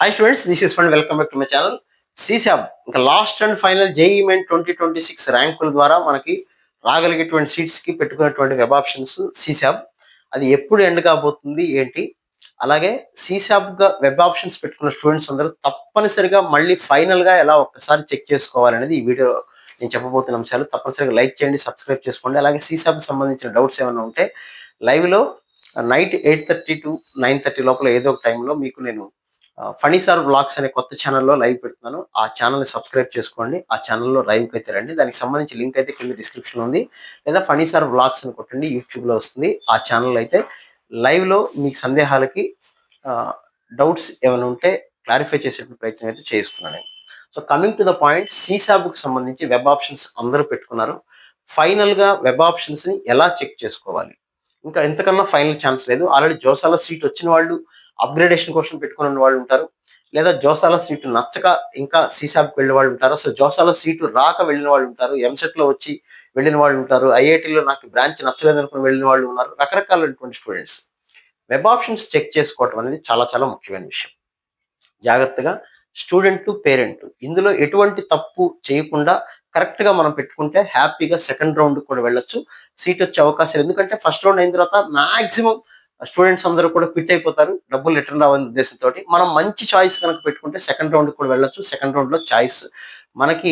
Hi students, this is fund. Welcome back to my channel. CSAB ఇంకా last and final JEE main 2026 ర్యాంకుల ద్వారా మనకి రాగలిగేటువంటి seats కి పెట్టుకున్నటువంటి వెబ్ ఆప్షన్స్ సీసాబ్. అది ఎప్పుడు ఎండ్ కాబోతుంది ఏంటి, అలాగే సీసాబ్ గా వెబ్ ఆప్షన్స్ పెట్టుకున్న స్టూడెంట్స్ అందరూ తప్పనిసరిగా మళ్ళీ ఫైనల్ గా ఎలా ఒక్కసారి చెక్ చేసుకోవాలనేది ఈ వీడియో నేను చెప్పబోతున్న అంశాలు. తప్పనిసరిగా లైక్ చేయండి, సబ్స్క్రైబ్ చేసుకోండి. అలాగే సీసాబ్ సంబంధించిన డౌట్స్ ఏమైనా ఉంటే లైవ్ లో నైట్ 8:30 to 9:30 లోపల ఏదో ఒక టైంలో మీకు నేను ఫణిసార్ బ్లాగ్స్ అనే కొత్త ఛానల్లో లైవ్ పెడుతున్నాను. ఆ ఛానల్ని సబ్స్క్రైబ్ చేసుకోండి. ఆ ఛానల్లో లైవ్కి అయితే రండి. దానికి సంబంధించి లింక్ అయితే కింద డిస్క్రిప్షన్ ఉంది, లేదా ఫణిసార్ బ్లాగ్స్ అని కొట్టండి, యూట్యూబ్లో వస్తుంది. ఆ ఛానల్ అయితే లైవ్లో మీకు సందేహాలకి డౌట్స్ ఏమైనా ఉంటే క్లారిఫై చేసేటువంటి ప్రయత్నం అయితే చేస్తున్నాను. So coming to the point, సీసాబుకి సంబంధించి వెబ్ ఆప్షన్స్ అందరూ పెట్టుకున్నారు. ఫైనల్గా వెబ్ ఆప్షన్స్ని ఎలా చెక్ చేసుకోవాలి? ఇంకా ఎంతకన్నా ఫైనల్ ఛాన్స్ లేదు. ఆల్రెడీ జోసాలో సీట్ వచ్చిన వాళ్ళు అప్గ్రేడేషన్ కోసం పెట్టుకున్న వాళ్ళు ఉంటారు, లేదా జోసాలో సీటు నచ్చక ఇంకా సీసాబ్కి వెళ్ళిన వాళ్ళు ఉంటారు, అసలు జోసాలో సీటు రాక వెళ్ళిన వాళ్ళు ఉంటారు, ఎంసెట్లో వచ్చి వెళ్ళిన వాళ్ళు ఉంటారు, ఐఐటీలో నాకు బ్రాంచ్ నచ్చలేదు అనుకుని వెళ్ళిన వాళ్ళు ఉన్నారు. రకరకాలైనటువంటి స్టూడెంట్స్ వెబ్ ఆప్షన్స్ చెక్ చేసుకోవటం అనేది చాలా చాలా ముఖ్యమైన విషయం. జాగ్రత్తగా స్టూడెంట్ టు పేరెంట్ ఇందులో ఎటువంటి తప్పు చేయకుండా కరెక్ట్గా మనం పెట్టుకుంటే హ్యాపీగా సెకండ్ రౌండ్ కూడా వెళ్ళొచ్చు, సీట్ వచ్చే అవకాశం. ఎందుకంటే ఫస్ట్ రౌండ్ అయిన తర్వాత మాక్సిమం స్టూడెంట్స్ అందరూ కూడా క్విట్ అయిపోతారు, డబ్బులు రిటర్న్ రావాలనే ఉద్దేశంతో. మనం మంచి చాయిస్ కనుక పెట్టుకుంటే సెకండ్ రౌండ్ కూడా వెళ్ళొచ్చు. సెకండ్ రౌండ్లో చాయిస్ మనకి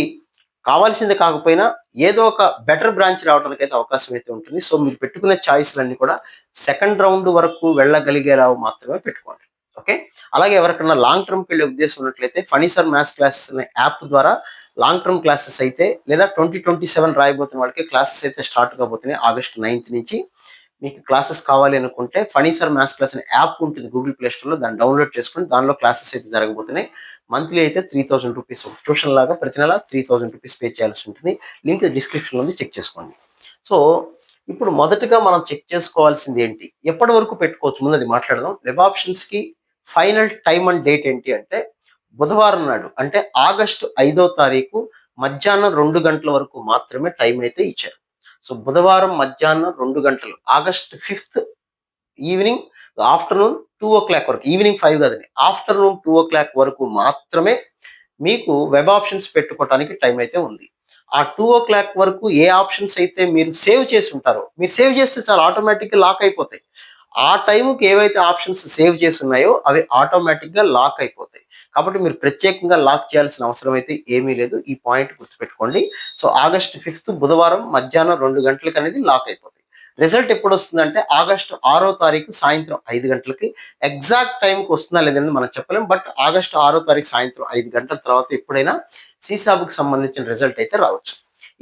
కావాల్సింది కాకపోయినా ఏదో ఒక బెటర్ బ్రాంచ్ రావడానికి అయితే అవకాశం అయితే ఉంటుంది. సో మీరు పెట్టుకునే చాయిస్లన్నీ కూడా సెకండ్ రౌండ్ వరకు వెళ్ళగలిగేలా మాత్రమే పెట్టుకోండి. ఓకే. అలాగే ఎవరికైనా లాంగ్ టర్మ్కి వెళ్ళే ఉద్దేశం ఉన్నట్లయితే ఫణిసార్ మ్యాథ్స్ క్లాస్ అనే యాప్ ద్వారా లాంగ్ టర్మ్ క్లాసెస్ అయితే, లేదా 2027 రాయబోతున్న వాళ్ళకి క్లాసెస్ అయితే స్టార్ట్ కాబోతున్నాయి August 9th నుంచి. మీకు క్లాసెస్ కావాలి అనుకుంటే ఫణిసార్ మ్యాథ్స్ క్లాస్ అనే యాప్ ఉంటుంది గూగుల్ ప్లే స్టోర్లో, దాన్ని డౌన్లోడ్ చేసుకుని దానిలో క్లాసెస్ అయితే జరగబోతున్నాయి. మంత్లీ అయితే 3000 రూపీస్ ట్యూషన్ లాగా ప్రతి నెల 3000 రూపీస్ పే చేయాల్సి ఉంటుంది. లింక్ డిస్క్రిప్షన్లో ఉంది, చెక్ చేసుకోండి. సో ఇప్పుడు మొదటగా మనం చెక్ చేసుకోవాల్సింది ఏంటి, ఎప్పటి వరకు పెట్టుకోవచ్చు ముందు అది మాట్లాడదాం. వెబ్ ఆప్షన్స్కి ఫైనల్ టైమ్ అండ్ డేట్ ఏంటి అంటే బుధవారం నాడు, అంటే August 5వ తారీఖు మధ్యాహ్నం 2 గంటల వరకు మాత్రమే టైం అయితే ఇచ్చారు. సో బుధవారం మధ్యాహ్నం 2 గంటలు, August 5th evening afternoon 2 o'clock వరకు, ఈవినింగ్ 5 కదండి, ఆఫ్టర్నూన్ 2 o'clock వరకు మాత్రమే మీకు వెబ్ ఆప్షన్స్ పెట్టుకోవడానికి టైం అయితే ఉంది. ఆ 2 o'clock వరకు ఏ ఆప్షన్స్ అయితే మీరు సేవ్ చేసి ఉంటారో, మీరు సేవ్ చేస్తే చాలా ఆటోమేటిక్గా లాక్ అయిపోతాయి. ఆ టైంకి ఏవైతే ఆప్షన్స్ సేవ్ చేసి ఉన్నాయో అవి ఆటోమేటిక్గా లాక్ అయిపోతాయి. కాబట్టి మీరు ప్రత్యేకంగా లాక్ చేయాల్సిన అవసరం అయితే ఏమీ లేదు. ఈ పాయింట్ గుర్తుపెట్టుకోండి. సో August 5th బుధవారం మధ్యాహ్నం 2 గంటలకు అనేది లాక్ అయిపోతాయి. రిజల్ట్ ఎప్పుడు వస్తుందంటే August 6వ తారీఖు సాయంత్రం 5 గంటలకి. ఎగ్జాక్ట్ టైంకి వస్తుందా లేదని మనం చెప్పలేం, బట్ August 6వ తారీఖు సాయంత్రం 5 గంటల తర్వాత ఎప్పుడైనా సీసాబుకి సంబంధించిన రిజల్ట్ అయితే రావచ్చు.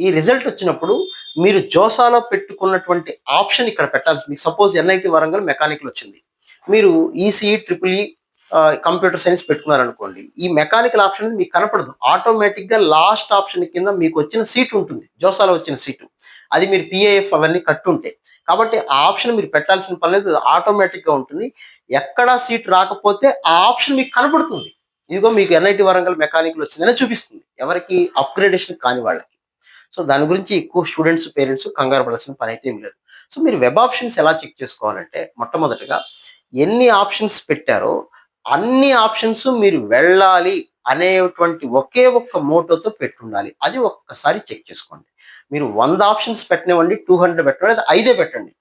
ఈ రిజల్ట్ వచ్చినప్పుడు మీరు జోసాలో పెట్టుకున్నటువంటి ఆప్షన్ ఇక్కడ పెట్టాల్సి, మీకు సపోజ్ ఎన్ఐటి వరంగల్ మెకానికల్ వచ్చింది, మీరు ECE triple E computer science పెట్టుకున్నారనుకోండి, ఈ మెకానికల్ ఆప్షన్ మీకు కనపడదు. ఆటోమేటిక్గా లాస్ట్ ఆప్షన్ కింద మీకు వచ్చిన సీట్ ఉంటుంది, జోసాలో వచ్చిన సీటు, అది మీరు పిఏఎఫ్ అవన్నీ కట్టుంటే. కాబట్టి ఆ ఆప్షన్ మీరు పెట్టాల్సిన పని లేదు, ఆటోమేటిక్గా ఉంటుంది. ఎక్కడా సీట్ రాకపోతే ఆ ఆప్షన్ మీకు కనపడుతుంది, ఇదిగో మీకు ఎన్ఐటి వరంగల్ మెకానికల్ వచ్చిందని చూపిస్తుంది, ఎవరికి అప్గ్రేడేషన్ కాని వాళ్ళకి. సో దాని గురించి ఎక్కువ స్టూడెంట్స్ పేరెంట్స్ కంగారు పడాల్సిన పని అయితే ఏం లేదు. సో మీరు వెబ్ ఆప్షన్స్ ఎలా చెక్ చేసుకోవాలంటే, మొట్టమొదటిగా ఎన్ని ఆప్షన్స్ పెట్టారో అన్ని ఆప్షన్స్ మీరు వెళ్ళాలి అనేటువంటి ఒకే ఒక్క మోటోతో పెట్టుండాలి. అది ఒక్కసారి చెక్ చేసుకోండి. మీరు 100 ఆప్షన్స్ పెట్టనివ్వండి, 200 పెట్టండి, లేదా 5 పెట్టండి,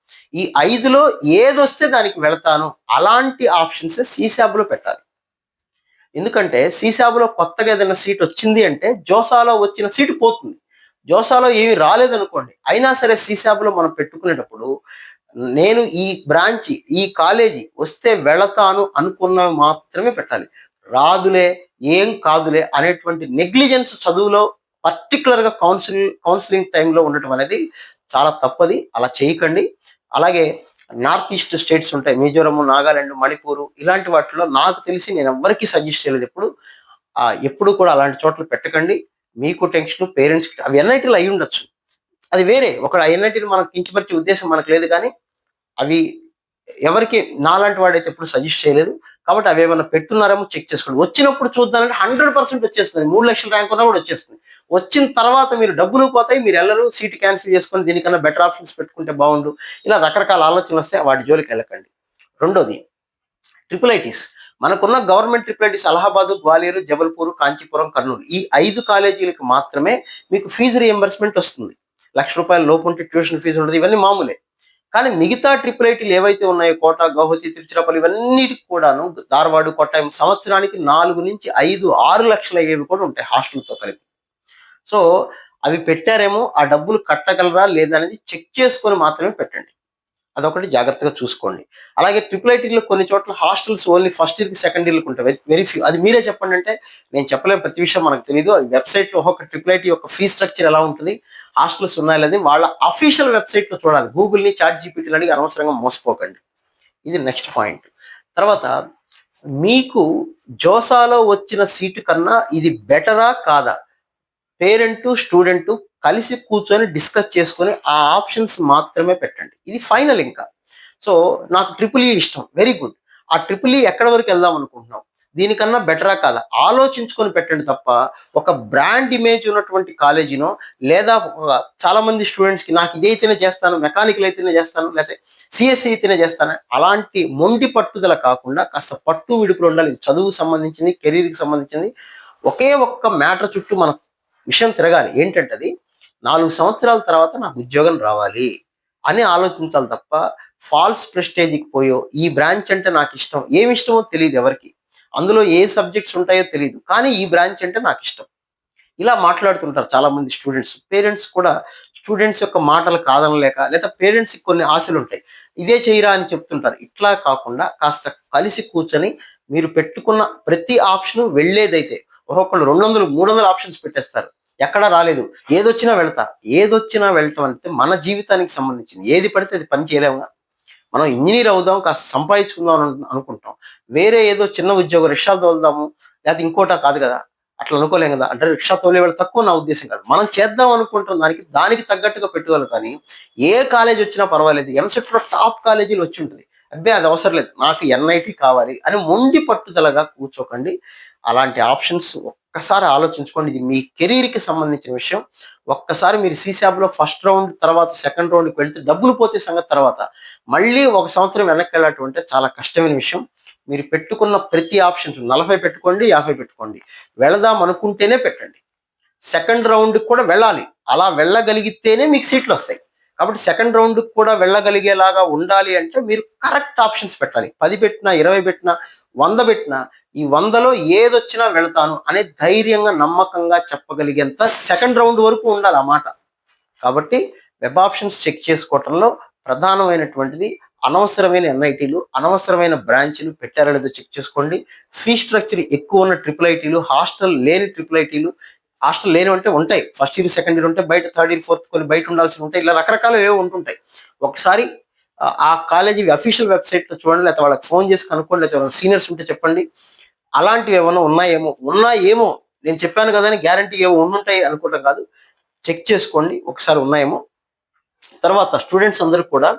ఈ 5లో ఏదొస్తే దానికి వెళతాను అలాంటి ఆప్షన్స్ సీసాబ్లో పెట్టాలి. ఎందుకంటే సీసాబులో కొత్తగా ఏదైనా సీట్ వచ్చింది అంటే జోసాలో వచ్చిన సీటు పోతుంది. జోసాలో ఏమి రాలేదనుకోండి, అయినా సరే సీసాబులో మనం పెట్టుకునేటప్పుడు నేను ఈ బ్రాంచ్ ఈ కాలేజీ వస్తే వెళతాను అనుకున్నవి మాత్రమే పెట్టాలి. రాదులే ఏం కాదులే అనేటువంటి నెగ్లిజెన్స్ చదువులో పర్టికులర్గా కౌన్సిలింగ్ టైంలో ఉండటం అనేది చాలా తప్పది, అలా చేయకండి. అలాగే నార్త్ ఈస్ట్ స్టేట్స్ ఉంటాయి, మిజోరం, నాగాలాండ్, మణిపూర్, ఇలాంటి వాటిలో నాకు తెలిసి నేను ఎవ్వరికీ సజెస్ట్ చేయలేదు ఎప్పుడు కూడా అలాంటి చోట్ల పెట్టకండి. మీకు టెన్షన్, పేరెంట్స్కి. అవి ఎన్ఐటీలు అయి ఉండొచ్చు, అది వేరే, ఒక ఎన్ఐటీని మనకు కించపరిచే ఉద్దేశం మనకు లేదు, కానీ అవి ఎవరికి నాలాంటి వాడైతే ఎప్పుడు సజెస్ట్ చేయలేదు. కాబట్టి అవి ఏమైనా పెట్టున్నారేమో చెక్ చేసుకోండి. వచ్చినప్పుడు చూద్దానంటే 100% వచ్చేస్తుంది, 3 లక్షల ర్యాంక్ ఉన్నా కూడా వచ్చేస్తుంది. వచ్చిన తర్వాత మీరు డబ్బులు పోతాయి, మీరు వెళ్ళరు, సీట్ క్యాన్సిల్ చేసుకొని దీనికన్నా బెటర్ ఆప్షన్స్ పెట్టుకుంటే బాగుండు, ఇలా రకరకాల ఆలోచనలు వస్తాయి, వాటి జోలికి వెళ్ళకండి. రెండోది, ట్రిపుల్ ఐటీస్. మనకున్న government triple ITs Allahabad, Gwalior, Jabalpur, Kanchipuram, Kurnool ఈ 5 కాలేజీలకు మాత్రమే మీకు ఫీజు రియంబర్స్మెంట్ వస్తుంది. ₹1,00,000 లోపు ఉంటే ట్యూషన్ ఫీజు ఉండదు, ఇవన్నీ మామూలే. కానీ మిగతా ట్రిపుల్ ఐటీలు ఏవైతే ఉన్నాయో కోట, గౌహతి, తిరుచిరాపల్లి ఇవన్నిటికి కూడాను ధారవాడ, కొట్టాయం సంవత్సరానికి 4-5, 6 లక్షలు అయ్యేవి కూడా ఉంటాయి హాస్టల్తో కలిపి. సో అవి పెట్టారేమో ఆ డబ్బులు కట్టగలరా లేదా అనేది చెక్ చేసుకొని మాత్రమే పెట్టండి. అదొకటి జాగ్రత్తగా చూసుకోండి. అలాగే ట్రిపుల్ ఐటీలో కొన్ని చోట్ల హాస్టల్స్ ఓన్లీ ఫస్ట్ ఇయర్‌కి, సెకండ్ ఇయర్‌కి ఉంటాయి. Very few. అది మీరే చెప్పండి అంటే నేను చెప్పలేను, ప్రతి విషయం మనకు తెలీదు. అది వెబ్‌సైట్‌లో ఒక్కొక్క ట్రిపుల్ ఐటీ యొక్క ఫీ స్ట్రక్చర్ ఎలా ఉంటుంది, హాస్టల్స్ ఉన్నాయా లేదని వాళ్ళ అఫీషియల్ వెబ్‌సైట్‌లో చూడాలి. గూగుల్‌ని, చాట్ జీపీటీని అడిగి అనవసరంగా మోసపోకండి. ఇది నెక్స్ట్ పాయింట్. తర్వాత మీకు జోసాలో వచ్చిన సీటు కన్నా ఇది బెటరా కాదా? పేరెంటు, స్టూడెంటు కలిసి కూర్చొని డిస్కస్ చేసుకొని ఆ ఆప్షన్స్ మాత్రమే పెట్టండి. ఇది ఫైనల్ ఇంకా. సో నాకు ట్రిపుల్ ఈ ఇష్టం. Very good. ఆ ట్రిపుల్ ఈ ఎక్కడి వరకు వెళ్దాం అనుకుంటున్నాం? దీనికన్నా బెటరా కాదా? ఆలోచించుకొని పెట్టండి తప్ప ఒక బ్రాండ్ ఇమేజ్ ఉన్నటువంటి కాలేజీనో లేదా చాలా మంది స్టూడెంట్స్‌కి నాకు ఇదైతేనే చేస్తాను, మెకానికల్ అయితేనే చేస్తాను, లేకపోతే సీఎస్ఈ అయితేనే చేస్తాను అలాంటి మొండి పట్టుదల కాకుండా కాస్త పట్టు విడుపులు ఉండాలి. ఇది చదువుకు సంబంధించింది, కెరీర్‌కి సంబంధించింది. ఒకే ఒక్క మ్యాటర్ చుట్టూ మన విషయం తిరగాలి. ఏంటంటే అది 4 సంవత్సరాల తర్వాత నాకు ఉద్యోగం రావాలి అని ఆలోచించాలి తప్ప ఫాల్స్ ప్రెస్టేజ్‌కి పోయో ఈ బ్రాంచ్ అంటే నాకిష్టం. ఏమిష్టమో తెలీదు ఎవరికీ. అందులో ఏ సబ్జెక్ట్స్ ఉంటాయో తెలీదు. కానీ ఈ బ్రాంచ్ అంటే నాకిష్టం. ఇలా మాట్లాడుతుంటారు చాలామంది స్టూడెంట్స్. పేరెంట్స్ కూడా స్టూడెంట్స్ యొక్క మాటలు కాదనలేక లేదా పేరెంట్స్‌కి కొన్ని ఆశలుంటాయి. ఇదే చెయ్యరా అని చెప్తుంటారు. ఇట్లా కాకుండా కాస్త కలిసి కూర్చొని మీరు పెట్టుకున్న ప్రతి ఆప్షను వెళ్ళేదైతే ఒక్కొక్కళ్ళు 200, 300 ఆప్షన్స్ పెట్టేస్తారు. ఎక్కడా రాలేదు. ఏదొచ్చినా వెళ్తా. ఏదొచ్చినా వెళ్ళటం అంటే మన జీవితానికి సంబంధించింది. ఏది పడితే అది పని చేయలేముగా. మనం ఇంజినీర్ అవుదాం, కాస్త సంపాదించుకుందాం అనుకుంటాం. వేరే ఏదో చిన్న ఉద్యోగం రిక్షాలు తోలుదాము, లేకపోతే ఇంకోటా కాదు కదా! అట్లా అనుకోలేం కదా! అంటే రిక్షా తోలేవాళ్ళు తక్కువ నా ఉద్దేశ్యం కాదు. మనం చేద్దాం అనుకుంటున్న దానికి తగ్గట్టుగా పెట్టుకోవాలి కానీ, ఏ కాలేజ్ వచ్చినా పర్వాలేదు. ఎంసెట్‌లో టాప్ కాలేజీలు వచ్చుంటది. అబ్బే! అది అవసరం లేదు. నాకు ఎన్ఐటీ కావాలి అని మొండి పట్టుదలగా కూర్చోకండి. అలాంటి ఆప్షన్స్ ఒక్కసారి ఆలోచించుకోండి. ఇది మీ కెరీర్‌కి సంబంధించిన విషయం. ఒక్కసారి మీరు సీసాబ్‌లో ఫస్ట్ రౌండ్ తర్వాత సెకండ్ రౌండ్‌కి వెళ్తే డబ్బులు పోతే సంగతి తర్వాత. మళ్ళీ ఒక సంవత్సరం వెనక్కెళ్ళటం అంటే చాలా కష్టమైన విషయం. మీరు పెట్టుకున్న ప్రతి ఆప్షన్ 40 పెట్టుకోండి, 50 పెట్టుకోండి. వెళదాం అనుకుంటేనే పెట్టండి. సెకండ్ రౌండ్‌కి కూడా వెళ్ళాలి. అలా వెళ్ళగలిగితేనే మీకు సీట్లొస్తాయి. కాబట్టి సెకండ్ రౌండ్‌కి కూడా వెళ్ళగలిగేలాగా ఉండాలి అంటే మీరు కరెక్ట్ ఆప్షన్స్ పెట్టాలి. 10 పెట్టినా, 20 పెట్టినా, 100 పెట్టినా ఈ 100లో ఏదొచ్చినా వెళ్తాను అనే ధైర్యంగా, నమ్మకంగా చెప్పగలిగేంత సెకండ్ రౌండ్ వరకు ఉండాలి ఆ మాట. కాబట్టి వెబ్ ఆప్షన్స్ చెక్ చేసుకోవటంలో ప్రధానమైనటువంటిది అనవసరమైన ఎన్ఐటీలు, అనవసరమైన బ్రాంచ్‌లు పెట్టారో లేదో చెక్ చేసుకోండి. ఫీ స్ట్రక్చర్ ఎక్కువ ఉన్న ట్రిపుల్ ఐటీలు, హాస్టల్ లేని ట్రిపుల్ ఐటీలు, హాస్టల్ లేనివంటే ఉంటాయి. ఫస్ట్ ఇయర్, సెకండ్ ఇయర్ ఉంటాయి. బయట థర్డ్ ఇయర్, ఫోర్త్ కొన్ని బయట ఉండాల్సినవి ఉంటాయి. ఇలా రకరకాలవి ఏవో ఉంటుంటాయి. ఒకసారి ఆ కాలేజీ అఫీషియల్ వెబ్‌సైట్‌లో చూడండి. లేకపోతే వాళ్ళకి ఫోన్ చేసి కనుక్కోండి. లేకపోతే ఎవరైనా సీనియర్స్ ఉంటే చెప్పండి. అలాంటివి ఏమన్నా ఉన్నాయేమో, ఉన్నాయేమో నేను చెప్పాను కదా అని గ్యారంటీ ఏవో ఉండుంటాయి అనుకోవటం కాదు. చెక్ చేసుకోండి. ఒకసారి ఉన్నాయేమో. తర్వాత స్టూడెంట్స్ అందరూ కూడా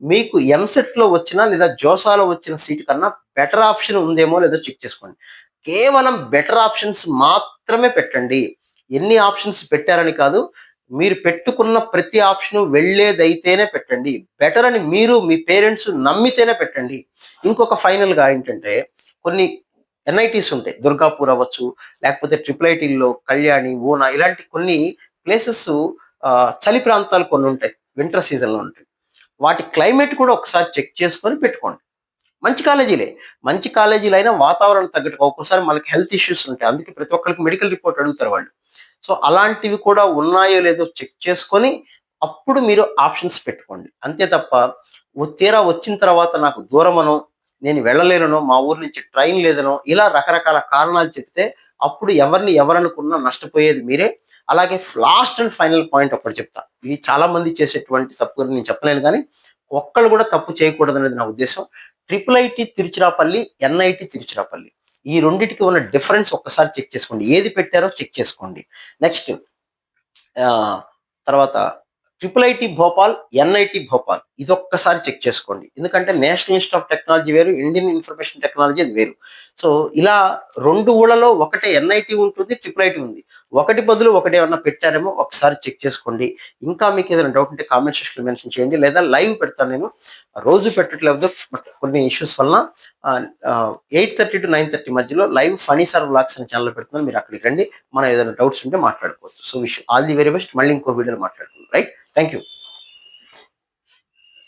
మీకు ఎంసెట్‌లో వచ్చిన లేదా జోసాలో వచ్చిన సీట్ కన్నా బెటర్ ఆప్షన్ ఉందేమో లేదో చెక్ చేసుకోండి. కేవలం బెటర్ ఆప్షన్స్ మాత్రమే పెట్టండి. ఎన్ని ఆప్షన్స్ పెట్టారని కాదు. మీరు పెట్టుకున్న ప్రతి ఆప్షను వెళ్ళేదైతేనే పెట్టండి. బెటర్ అని మీరు మీ పేరెంట్స్ నమ్మితేనే పెట్టండి. ఇంకొక ఫైనల్‌గా ఏంటంటే కొన్ని ఎన్ఐటీస్ ఉంటాయి. దుర్గాపూర్ అవ్వచ్చు, లేకపోతే ట్రిపుల్ ఐటీల్లో కళ్యాణి, ఊనా ఇలాంటి కొన్ని ప్లేసెస్ చలి ప్రాంతాలు కొన్ని ఉంటాయి. వింటర్ సీజన్‌లో ఉంటాయి. వాటి క్లైమేట్ కూడా ఒకసారి చెక్ చేసుకొని పెట్టుకోండి. మంచి కాలేజీలే. మంచి కాలేజీలైనా వాతావరణం తగ్గట్టుగా ఒక్కోసారి మనకి హెల్త్ ఇష్యూస్ ఉంటాయి. అందుకే ప్రతి ఒక్కళ్ళకి మెడికల్ రిపోర్ట్ అడుగుతారు వాళ్ళు. సో, అలాంటివి కూడా ఉన్నాయో లేదో చెక్ చేసుకొని అప్పుడు మీరు ఆప్షన్స్ పెట్టుకోండి. అంతే తప్ప తీరా వచ్చిన తర్వాత నాకు దూరమనో, నేను వెళ్ళలేననో, మా ఊరు నుంచి ట్రైన్ లేదనో ఇలా రకరకాల కారణాలు చెప్తే అప్పుడు ఎవరిని ఎవరనుకున్నా నష్టపోయేది మీరే. అలాగే లాస్ట్ అండ్ ఫైనల్ పాయింట్ ఒకటి చెప్తా. ఇది చాలా మంది చేసేటువంటి తప్పు అని నేను చెప్పలేను గానీ, ఒక్కళ్ళు కూడా తప్పు చేయకూడదనేది నా ఉద్దేశ్యం. Triple IT Tiruchirappalli, NIT Tiruchirappalli. ఈ రెండిటికి ఉన్న డిఫరెన్స్ ఒక్కసారి చెక్ చేసుకోండి. ఏది పెట్టారో చెక్ చేసుకోండి. నెక్స్ట్ ఆహ్, తర్వాత triple IT Bhopal, NIT Bhopal ఇదొక్కసారి చెక్ చేసుకోండి. ఎందుకంటే నేషనల్ ఇన్‌స్టిట్యూట్ ఆఫ్ టెక్నాలజీ వేరు, ఇండియన్ ఇన్ఫర్మేషన్ టెక్నాలజీ అది వేరు. సో, ఇలా 2 ఊళ్ళలో ఒకటే ఎన్ఐటీ ఉంటుంది, ట్రిపుల్ ఐటీ ఉంది. ఒకటి బదులు ఒకటి ఏమన్నా పెట్టారేమో ఒకసారి చెక్ చేసుకోండి. ఇంకా మీకు ఏదైనా డౌట్ ఉంటే కామెంట్ సెక్షన్లో మెన్షన్ చేయండి, లేదా లైవ్ పెడతాను నేను. రోజు పెట్టట్లేదు, బట్ కొన్ని ఇష్యూస్ వలన 8:30 to 9:30 మధ్యలో లైవ్ ఫనీ సార్ వ్లాగ్స్ అనే ఛానల్ పెడుతున్నాను. మీరు అక్కడికి రండి, మనం ఏదైనా డౌట్స్ ఉంటే మాట్లాడుకోవచ్చు. So wish all the very best. మళ్ళీ ఇంకో వీడియోలో మాట్లాడుకుందాం. Right, thank you.